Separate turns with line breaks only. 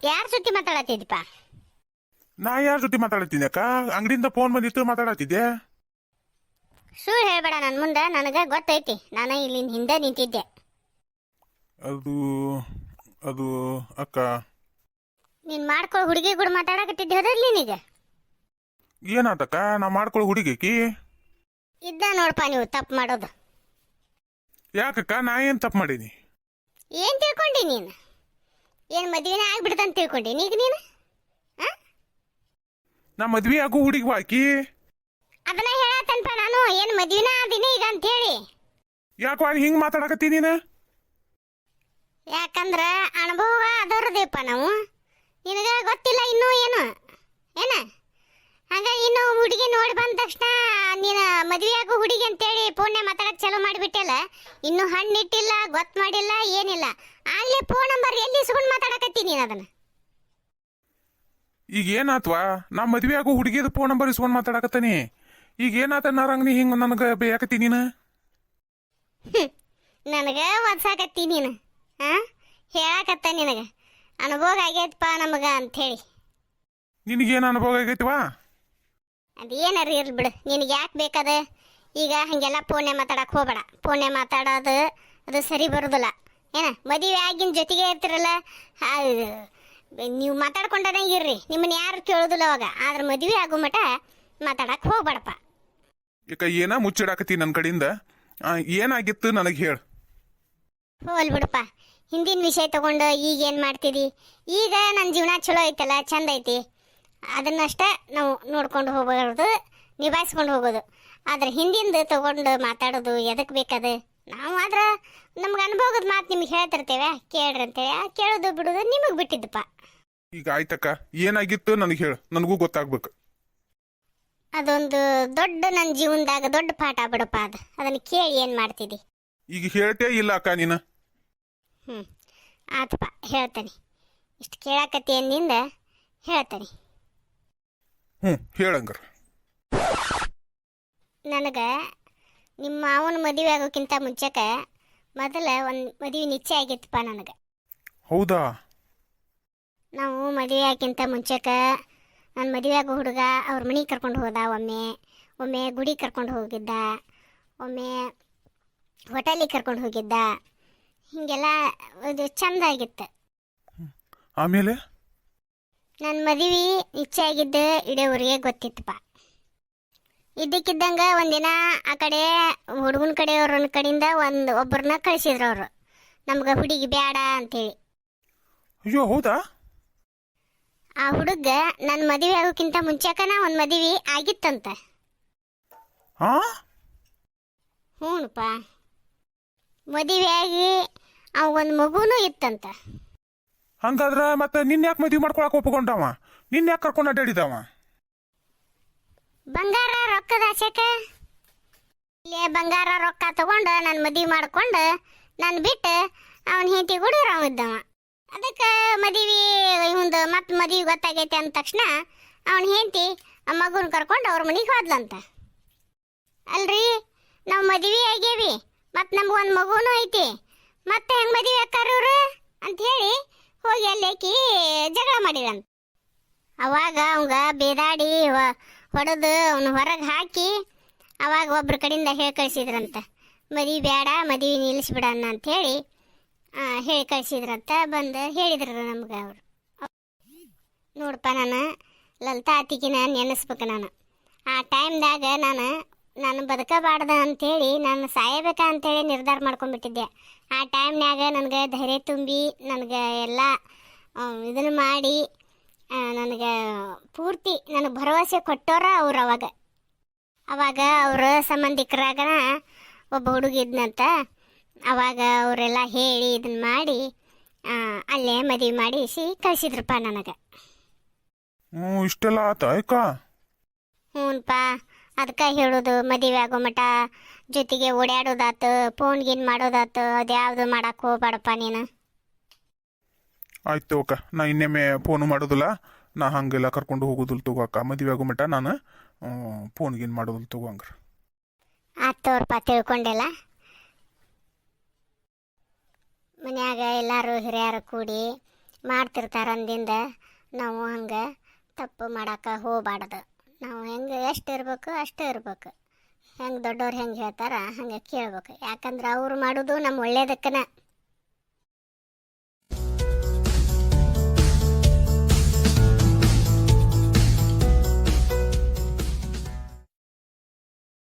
ಯಾರ ಜೊತೆ ಮಾತಾಡತ್ತಿದ್ದೀಪ?
ನಾ ಯಾರ ಜೊತೆ ಮಾತಾಡತ್ತೀನಿ ಅಕ್ಕ? ಅಂಗಡಿಯಿಂದ ಫೋನ್ ಬಂದಿತ್ತು, ಮಾತಾಡತ್ತಿದ್ದೆ.
ಸುಳ್ಳು ಹೇಳ್ಬೇಡ ನನ್ನ ಮುಂದೆ, ನನಗೆ ಗೊತ್ತೈತಿ. ನಾನು ಇಲ್ಲಿ ಹಿಂದೆ ನಿಂತಿದ್ದೆ.
ಅದು ಅದು ಅಕ್ಕ,
ನೀನು ಮಾಡ್ಕೊ ಹುಡುಗಿ ಕೂಡ ಮಾತಾಡಕತ್ತಿದ್ದೆ ಹೋದ್ರಲ್ಲಿ ನೀನೀಗ
ಏನಾತಕ್ಕ? ನಾ ಮಾಡ್ಕೊಳ್ಳೋ ಹುಡುಗಿಕಿ
ಇದ್ದ ನೋಡಪ್ಪ ನೀವು ತಪ್ಪು ಮಾಡೋದು.
ಯಾಕಕ್ಕ? ನಾ ಏನು ತಪ್ಪು ಮಾಡೀನಿ?
ಏನು ತಿಳ್ಕೊಂಡಿ ನೀನು? ಏನು ಮದುವೆನೇ ಆಗ್ಬಿಡ್ತಂತ ತಿಳ್ಕೊಂಡಿ ಈಗ ನೀನು?
ನಾ ಮದ್ವೆ ಆಗೋ ಹುಡುಗಿ ಬಾಕಿ.
ಅದನ್ನ ಹೇಳತ್ತನಪ್ಪ ನಾನು, ಏನು ಮದುವೆನ ಆದಿನಿ ಈಗ ಅಂತೇಳಿ.
ಯಾಕೋ ಹಿಂಗೆ ಮಾತಾಡಕತ್ತಿ ನೀನು?
ಯಾಕಂದ್ರೆ ಅನುಭವ ಅದರದೇಪ್ಪ ನಾವು. ನಿನಗೆ ಗೊತ್ತಿಲ್ಲ ಇನ್ನೂ ಏನು ಏನ? ಹಾಗಾಗಿ ಇನ್ನೂ ಹುಡುಗಿ ನೋಡಿ ಬಂದ ತಕ್ಷಣ ನೀನು ಮದುವೆ ಆಗೋ ಹುಡುಗಿ ಅಂತೇಳಿ ಫೋನ್ನೇ ಮಾತಾಡಕ್ಕೆ ಚಾಲೂ ಮಾಡಿಬಿಟ್ಟಲ್ಲ. ಇನ್ನೂ ಹಣ್ಣಿಟ್ಟಿಲ್ಲ, ಗೊತ್ತು ಮಾಡಿಲ್ಲ, ಏನಿಲ್ಲ. ಆಗಲೇ ಫೋನ್ ನಂಬರ್ ಎಲ್ಲಿ ಇಸ್ಕೊಂಡು ಮಾತಾಡಕತ್ತಿ ನೀನು ಅದನ್ನು?
ಈಗ ಏನಾತ್ವಾ? ನಾ ಮದ್ವೆ ಆಗೋ ಹುಡುಗಿದ ಫೋನ್ ನಂಬರ್ ಇಸ್ಕೊಂಡು ಮಾತಾಡಕತ್ತಾನಿ. ಈಗ ಏನಾತ ನಾರಂಗ್ ನೀ ಹಿಂಗೆ ನನಗೆ ಬೇಯಾಕತ್ತಿ ನೀನು?
ನನಗೆ ಒದ್ಸಾಕತ್ತಿ ನೀನು. ಹೇಳಕತ್ತ ನಿನಗೆ ಅನುಭವ ಆಗೈತಪ್ಪ ನಮಗೆ ಅಂಥೇಳಿ.
ನಿನಗೇನು ಅನುಭವ ಆಗೈತಿವಾ?
ಅದೇನಾರು ಇರ್ಲಿ ಬಿಡು, ನಿನಗೆ ಯಾಕೆ ಬೇಕದ? ಈಗ ಹಾಗೆಲ್ಲ ಫೋನ್ನೇ ಮಾತಾಡಕ್ಕೆ ಹೋಗಬೇಡ. ಫೋನ್ನೇ ಮಾತಾಡೋದು ಅದು ಸರಿ ಬರೋದಿಲ್ಲ. ಏನ ಮದುವೆ ಆಗಿನ ಜೊತೆಗೆ ಇರ್ತಿರಲ್ಲ, ನೀವು ಮಾತಾಡ್ಕೊಂಡೇ ಇರ್ರಿ, ನಿಮ್ಮನ್ನ ಯಾರು ಕೇಳೋದಿಲ್ಲ ಅವಾಗ. ಆದ್ರೆ ಮದುವೆ ಆಗೋ ಮಟ ಮಾತಾಡಕ್ಕೆ ಹೋಗ್ಬೇಡಪ್ಪ.
ಈಗ ಏನ ಮುಚ್ಚಿಡಾಕತ್ತಿ ನನ್ನ ಕಡೆಯಿಂದ? ಏನಾಗಿತ್ತು ನನಗೆ ಹೇಳು.
ಹೋಲ್ ಬಿಡಪ್ಪ, ಹಿಂದಿನ ವಿಷಯ ತಗೊಂಡು ಈಗ ಏನು ಮಾಡ್ತಿದ್ದಿ? ಈಗ ನನ್ನ ಜೀವನ ಚಲೋ ಐತಲ್ಲ, ಚಂದ ಐತಿ. ಅದನ್ನಷ್ಟೇ ನಾವು ನೋಡ್ಕೊಂಡು ಹೋಗೋದು, ನಿಭಾಯಿಸ್ಕೊಂಡು ಹೋಗೋದು. ಆದ್ರೆ ಹಿಂದಿಂದ ತಗೊಂಡು ಮಾತಾಡೋದು ಎದಕ್ಕೆ ಬೇಕದು? ನಾವು ಆದ್ರೆ ನಮ್ಗೆ ಅನುಭವದ ಮಾತು ನಿಮ್ಗೆ ಹೇಳ್ತಿರ್ತೇವೆ, ಕೇಳ್ರಿ ಅಂತೇಳಿ. ಕೇಳೋದು ಬಿಡೋದು ನಿಮಗೆ ಬಿಟ್ಟಿದ್ದಪ್ಪ.
ಈಗ ಆಯ್ತಕ್ಕ, ಏನಾಗಿತ್ತು ನನಗೆ ಹೇಳು, ನನಗೂ ಗೊತ್ತಾಗ್ಬೇಕು.
ಅದೊಂದು ದೊಡ್ಡ ನನ್ನ ಜೀವನದಾಗ ದೊಡ್ಡ ಪಾಠ ಬಿಡಪ್ಪ. ಅದನ್ನು ಕೇಳಿ ಏನು ಮಾಡ್ತಿದ್ದಿ?
ಈಗ ಹೇಳ್ತೇ ಇಲ್ಲ ಅಕ್ಕ ನೀನು?
ಆತಪ್ಪ, ಹೇಳ್ತೇನೆ. ಇಷ್ಟು ಕೇಳಾಕತ್ತಿ ಅಂದಿಂದ ಹೇಳ್ತೇನೆ.
ಹೇಳಂಗಾರ.
ನನಗೆ ನಿಮ್ಮ ಮಾವನ ಮದುವೆ ಆಗೋಕ್ಕಿಂತ ಮುಂಚೆಗೆ ಮೊದಲ ಒಂದು ಮದುವೆ ನಿಶ್ಚಯ ಆಗಿತ್ತಪ್ಪ ನನಗೆ.
ಹೌದಾ?
ನಾವು ಮದುವೆ ಆಗೋಕ್ಕಿಂತ ಮುಂಚೆಗೆ ನನ್ನ ಮದುವೆ ಆಗೋ ಹುಡುಗ ಅವ್ರ ಮನೆಗೆ ಕರ್ಕೊಂಡು ಹೋದ. ಒಮ್ಮೆ ಗುಡಿ ಕರ್ಕೊಂಡು ಹೋಗಿದ್ದ, ಒಮ್ಮೆ ಹೋಟೆಲಿಗೆ ಕರ್ಕೊಂಡು ಹೋಗಿದ್ದ. ಹೀಗೆಲ್ಲ ಅದು ಚಂದ ಆಗಿತ್ತು.
ಆಮೇಲೆ
ನನ್ನ ಮದುವೆ ನಿಶ್ಚಯ ಆಗಿದ್ದು ಇಡೀ ಊರಿಗೆ ಗೊತ್ತಿತ್ತಪ್ಪ. ಇದ್ದಕ್ಕಿದ್ದಂಗೆ ಒಂದಿನ ಆ ಕಡೆ ಹುಡುಗನ ಕಡೆಯವ್ರ ಕಡೆಯಿಂದ ಒಬ್ಬರನ್ನ ಕಳಿಸಿದ್ರು ಅವರು, ನಮ್ಗೆ ಹುಡುಗಿ ಬೇಡ ಅಂತೇಳಿ.
ಅಯ್ಯೋ, ಹೌದಾ?
ಆ ಹುಡುಗ ನನ್ನ ಮದುವೆ ಆಗೋಕ್ಕಿಂತ ಮುಂಚೆಕನ ಒಂದು ಮದುವೆ ಆಗಿತ್ತಂತ. ಹ್ಞೂನಪ್ಪ, ಮದುವೆ ಆಗಿ ಒಂದು ಮಗುನೂ ಇತ್ತಂತ.
ಹಂಗಾದ್ರ ಮತ್ತೆ ನಿನ್ನ ಯಾಕೆ ಮದುವೆ ಮಾಡ್ಕೊಳಕ್ ಒಪ್ಕೊಂಡವ? ನಿನ್ನ ಯಾಕೆ ಕರ್ಕೊಂಡು ಅಡ್ಡಾಡಿದವ?
ಬಂಗಾರ ರೊಕ್ಕದ ಆಸೆಕ ಇಲ್ಲೇ ಬಂಗಾರ ರೊಕ್ಕ ತಗೊಂಡು ನನ್ನ ಮದುವೆ ಮಾಡ್ಕೊಂಡು ನಾನು ಬಿಟ್ಟು ಅವನ ಹೆಂಡತಿ ಗುಡಿರವಿದ್ದವ. ಅದಕ್ಕೆ ಮದುವೆ ಇವಂದು ಮತ್ತೆ ಮದುವೆ ಗೊತ್ತಾಗೈತೆ ಅಂದ ತಕ್ಷಣ ಅವನ ಹೆಂಡತಿ ಆ ಮಗುನ ಕರ್ಕೊಂಡು ಅವ್ರ ಮನೆಗೆ ಹೋದ್ಲಂತ. ಅಲ್ರಿ, ನಾವು ಮದುವೆ ಆಗೇವಿ, ಮತ್ತು ನಮ್ಗೊಂದು ಮಗುನೂ ಐತಿ, ಮತ್ತೆ ಹೆಂಗೆ ಮದುವೆ ಆಕಾರ ಇವ್ರು ಅಂಥೇಳಿ ಹೋಗಿ ಅಲ್ಲೇಕಿ ಜಗಳ ಮಾಡಿದಂತ. ಅವಾಗ ಅವಂಗ ಬೇದಾಡಿ ಹೊಡೆದು ಅವನು ಹೊರಗೆ ಹಾಕಿ ಅವಾಗ ಒಬ್ರ ಕಡೆಯಿಂದ ಹೇಳಿ ಕಳಿಸಿದ್ರಂತ, ಮದುವೆ ಬೇಡ, ಮದುವೆ ನಿಲ್ಲಿಸ್ಬಿಡಣ್ಣ ಅಂಥೇಳಿ ಹೇಳಿ ಕಳಿಸಿದ್ರಂತ. ಬಂದು ಹೇಳಿದ್ರು ನಮ್ಗೆ ಅವರು. ನೋಡಪ್ಪ, ನಾನು ಲಲಿತಾ ಅತ್ತಿಗಿನ ನೆನೆಸ್ಬೇಕು. ನಾನು ಆ ಟೈಮ್ದಾಗ ನಾನು ಬದುಕಬಾರ್ದ ಅಂಥೇಳಿ, ನಾನು ಸಾಯಬೇಕ ಅಂಥೇಳಿ ನಿರ್ಧಾರ ಮಾಡ್ಕೊಂಡ್ಬಿಟ್ಟಿದ್ದೆ. ಆ ಟೈಮ್ನಾಗ ನನಗೆ ಧೈರ್ಯ ತುಂಬಿ ನನಗೆ ಎಲ್ಲ ಇದನ್ನು ಮಾಡಿ ನನಗೆ ಪೂರ್ತಿ ನನಗೆ ಭರವಸೆ ಕೊಟ್ಟೋರ ಅವ್ರು. ಅವಾಗ ಅವ್ರ ಸಂಬಂಧಿಕರಾಗ ಒಬ್ಬ ಹುಡುಗಿದ್ನಂತ. ಅವಾಗ ಅವರೆಲ್ಲ ಹೇಳಿ ಇದನ್ನು ಮಾಡಿ ಅಲ್ಲೇ ಮದುವೆ ಮಾಡಿಸಿ ಕಳಿಸಿದ್ರಪ್ಪ ನನಗೆ.
ಇಷ್ಟೆಲ್ಲ ಆತ ಅಕ್ಕ?
ಹ್ಞೂನಪ್ಪ, ಅದಕ್ಕೆ ಹೇಳೋದು, ಮದುವೆ ಆಗೋ ಮಟ ಜೊತೆಗೆ ಓಡಾಡೋದಾತು, ಫೋನ್ ಗೀನ್ ಮಾಡೋದಾತು, ಅದ್ಯಾವುದು ಮಾಡಕ್ಕೆ ಹೋಗ್ಬೇಡಪ್ಪ ನೀನು.
ಆಯ್ತು ಅಕ್ಕ, ನಾ ಇನ್ನೊಮ್ಮೆ ಫೋನು ಮಾಡೋದಿಲ್ಲ. ನಾ ಹಂಗೆಲ್ಲ ಕರ್ಕೊಂಡು ಹೋಗೋದಿಲ್ಲ ತಗೋ ಅಕ್ಕ. ಮದುವೆ ಆಗೋ ಮಟ ನಾನು ಫೋನ್ಗೇನು ಮಾಡೋದಿಲ್ಲ ತಗೋ ಹಂಗಾರೆ.
ಆತವ್ರಪ್ಪ, ತಿಳ್ಕೊಂಡೆಲ್ಲ. ಮನ್ಯಾಗ ಎಲ್ಲರೂ ಹಿರಿಯರು ಕೂಡಿ ಮಾಡ್ತಿರ್ತಾರೆ ಅಂದಿಂದ ನಾವು ಹಂಗೆ ತಪ್ಪು ಮಾಡಕ್ಕೆ ಹೋಗಬಾರ್ದು. ನಾವು ಹೆಂಗೆ ಎಷ್ಟು ಇರ್ಬೇಕು ಅಷ್ಟು ಇರ್ಬೇಕು. ಹೆಂಗೆ ದೊಡ್ಡವ್ರು ಹೆಂಗೆ ಹೇಳ್ತಾರ ಹಂಗೆ ಕೇಳ್ಬೇಕು. ಯಾಕಂದ್ರೆ ಅವ್ರು ಮಾಡೋದು ನಮ್ಮ ಒಳ್ಳೇದಕ್ಕನ.